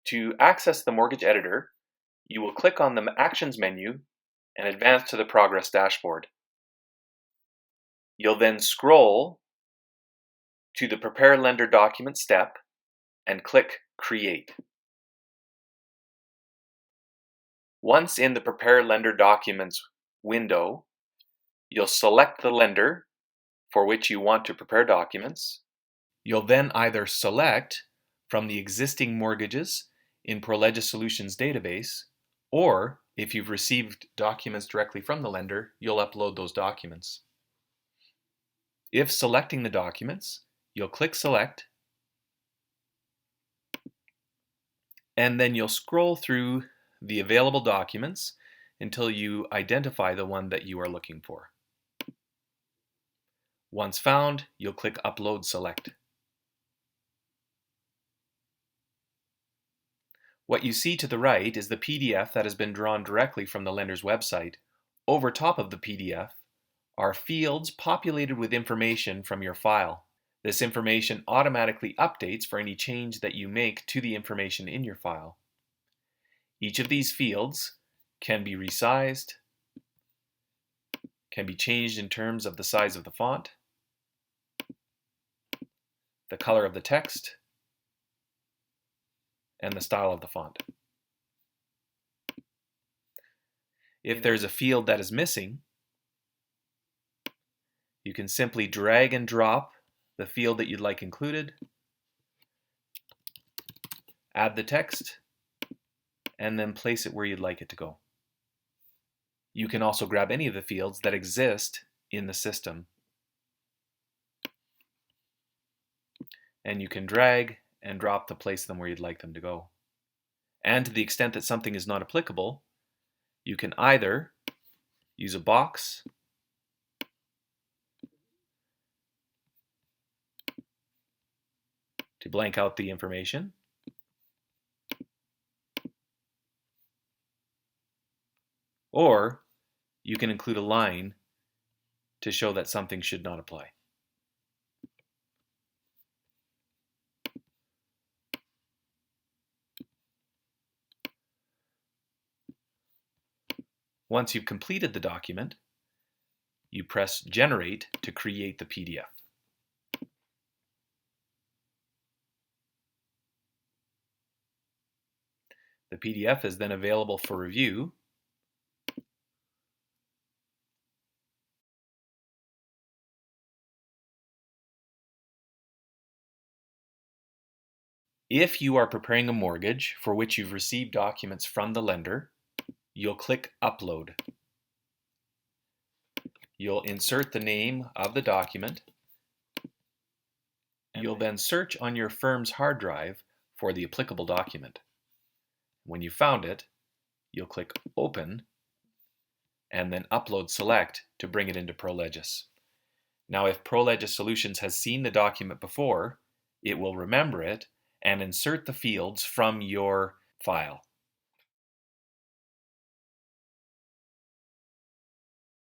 To access the mortgage editor, you will click on the Actions menu and advance to the Progress dashboard. You'll then scroll to the Prepare Lender Document step and click Create. Once in the Prepare Lender Documents window, you'll select the lender for which you want to prepare documents. You'll then either select from the existing mortgages in Prolegis Solutions database, or if you've received documents directly from the lender, you'll upload those documents. If selecting the documents, you'll click Select, and then you'll scroll through the available documents until you identify the one that you are looking for. Once found, you'll click Upload Select. What you see to the right is the PDF that has been drawn directly from the lender's website. Over top of the PDF are fields populated with information from your file. This information automatically updates for any change that you make to the information in your file. Each of these fields can be resized, can be changed in terms of the size of the font, the color of the text, and the style of the font. If there's a field that is missing, you can simply drag and drop the field that you'd like included, add the text, and then place it where you'd like it to go. You can also grab any of the fields that exist in the system, and you can drag and drop to place them where you'd like them to go. And to the extent that something is not applicable, you can either use a box to blank out the information, or you can include a line to show that something should not apply. Once you've completed the document, you press Generate to create the PDF. The PDF is then available for review. If you are preparing a mortgage for which you've received documents from the lender, you'll click Upload. You'll insert the name of the document. You'll then search on your firm's hard drive for the applicable document. When you found it, you'll click Open and then Upload Select to bring it into Prolegis. Now, if Prolegis Solutions has seen the document before, it will remember it and insert the fields from your file.